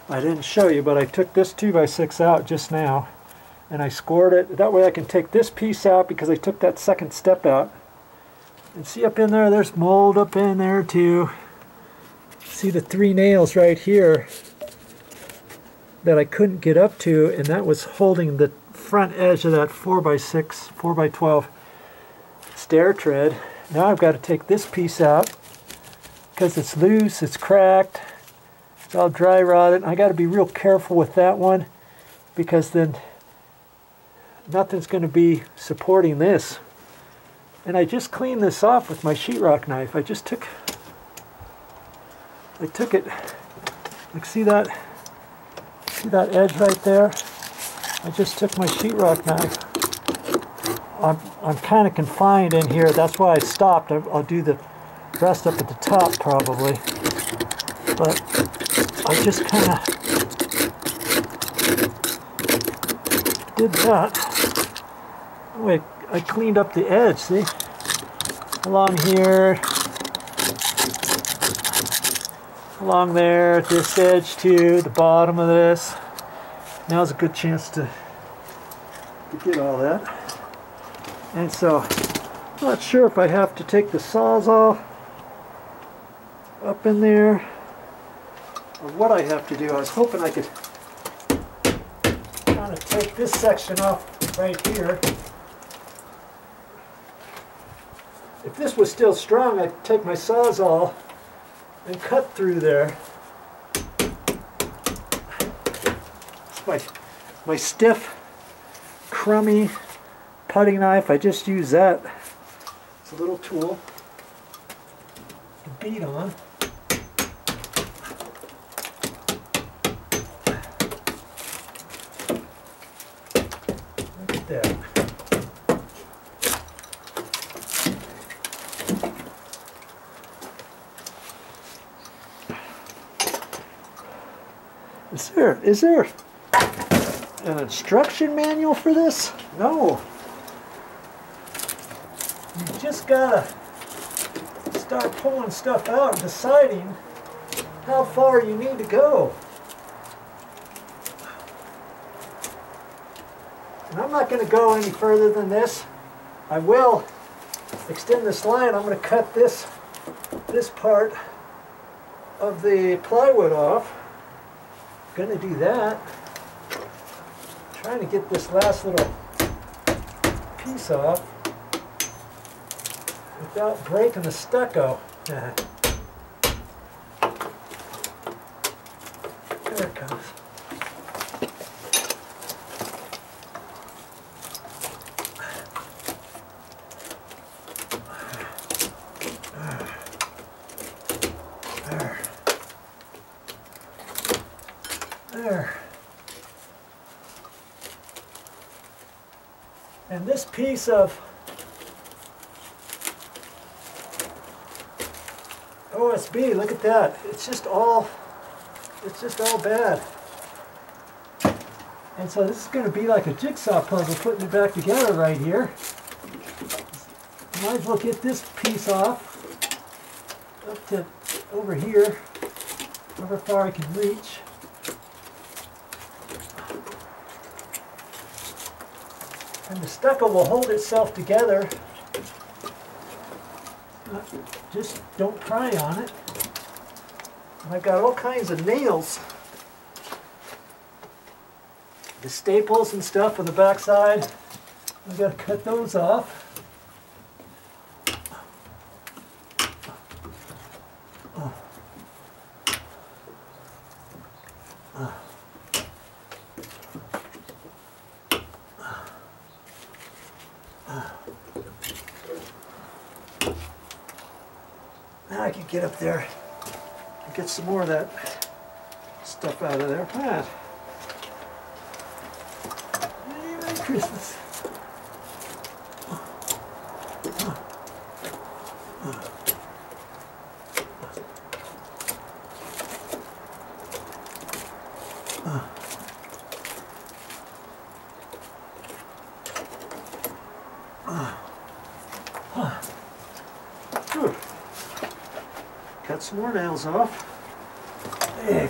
I didn't show you, but I took this 2x6 out just now and I scored it. That way I can take this piece out because I took that second step out. And see up in there, there's mold up in there too. See the 3 nails right here that I couldn't get up to, and that was holding the front edge of that 4x6, 4x12 stair tread. Now I've got to take this piece out because it's loose, it's cracked, it's all dry rotted. I got to be real careful with that one because then nothing's going to be supporting this. And I just cleaned this off with my sheetrock knife. I took it, like see that edge right there? I just took my sheetrock knife. I'm kind of confined in here, that's why I stopped. I'll do the rest up at the top probably. But I just kind of did that. Wait, I cleaned up the edge, see? Along here, along there, this edge too, the bottom of this. Now's a good chance to get all that. And so, I'm not sure if I have to take the Sawzall up in there, or what I have to do. I was hoping I could kind of take this section off right here. If this was still strong, I'd take my Sawzall and cut through there. It's my stiff, crummy putting knife. I just use that. It's a little tool to beat on. Look at that. Is there an instruction manual for this? No. You just gotta start pulling stuff out and deciding how far you need to go. And I'm not going to go any further than this. I will extend this line. I'm going to cut this part of the plywood off. Going to do that. Trying to get this last little piece off without breaking the stucco. There it comes. There. And this piece of OSB, look at that. It's just all bad. And so this is going to be like a jigsaw puzzle putting it back together right here. Might as well get this piece off up to over here, however far I can reach. And the stucco will hold itself together. Just don't pry on it. And I've got all kinds of nails. The staples and stuff on the back side. I've got to cut those off. Now I can get up there and get some more of that stuff out of there. Pat. Hey, Merry Christmas. Cut some more nails off. Hey,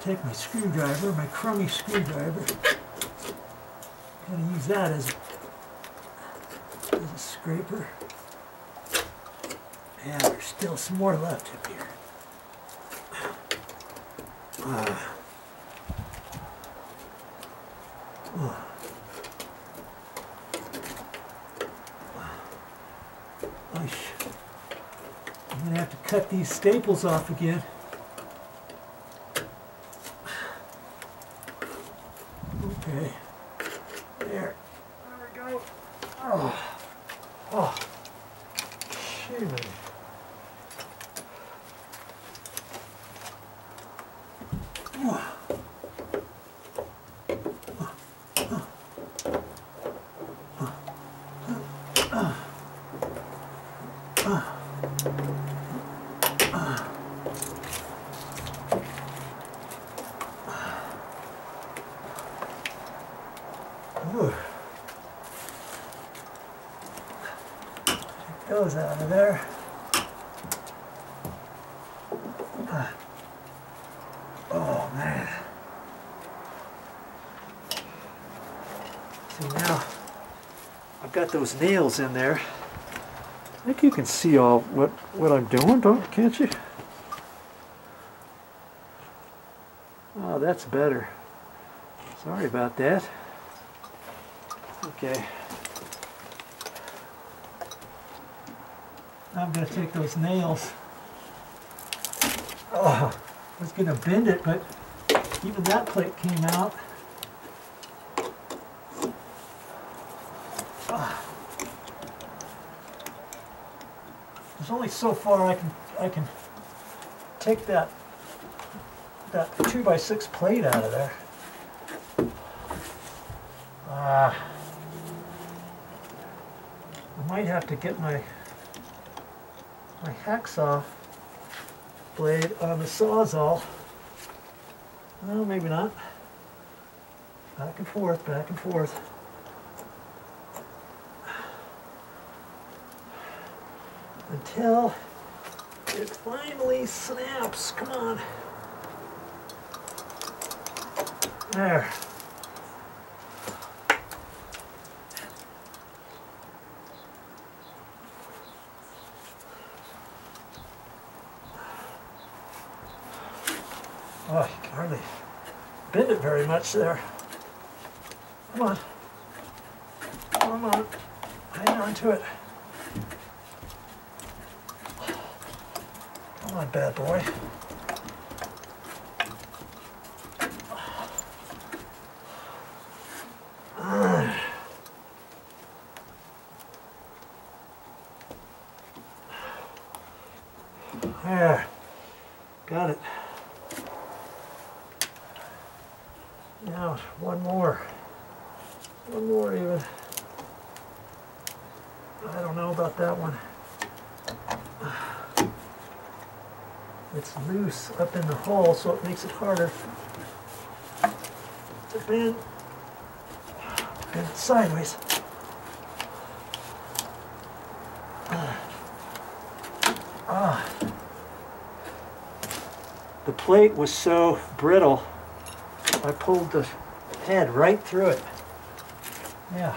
Take my screwdriver, my crummy screwdriver. I'm going to use that as a scraper. And there's still some more left up here. I'm going to have to cut these staples off again. Okay, there we go. Oh, shimmy. Take those out of there. Oh man. See now, I've got those nails in there. I think you can see all what I'm doing, can't you? Oh, that's better. Sorry about that. Okay. Now I'm going to take those nails. Oh, I was going to bend it, but even that plate came out. There's only so far I can take that 2x6 plate out of there. I might have to get my hacksaw blade on the Sawzall. Well, maybe not. Back and forth, back and forth. Until it finally snaps. Come on. There. Oh, you can hardly bend it very much there. Come on. Come on. Hang on to it. Come on, bad boy. There. Got it. Now, one more. One more even. I don't know about that one. It's loose up in the hole, so it makes it harder to bend it sideways. The plate was so brittle, I pulled the head right through it. Yeah.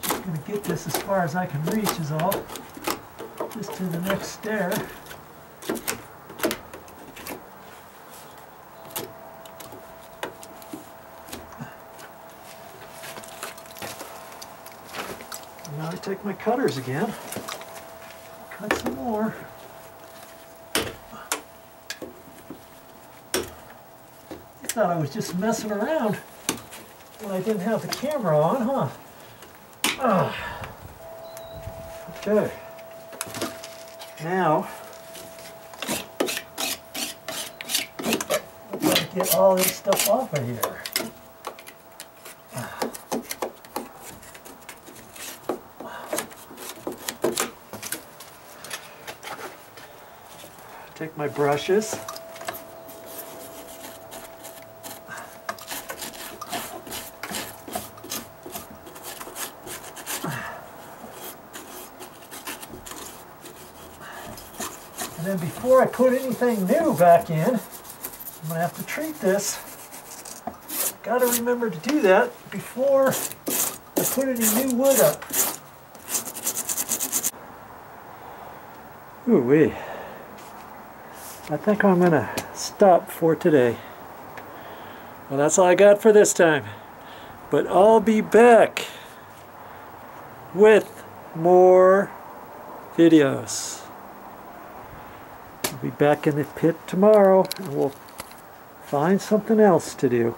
Just going to get this as far as I can reach is all. Just to the next stair. Now I take my cutters again, cut some more. I thought I was just messing around when I didn't have the camera on, huh? Okay. Now, I've got to get all this stuff off of here. Take my brushes. And then before I put anything new back in, I'm going to have to treat this. Got to remember to do that before I put any new wood up. Ooh-wee. I think I'm going to stop for today. Well, that's all I got for this time. But I'll be back with more videos. I'll be back in the pit tomorrow, and we'll find something else to do.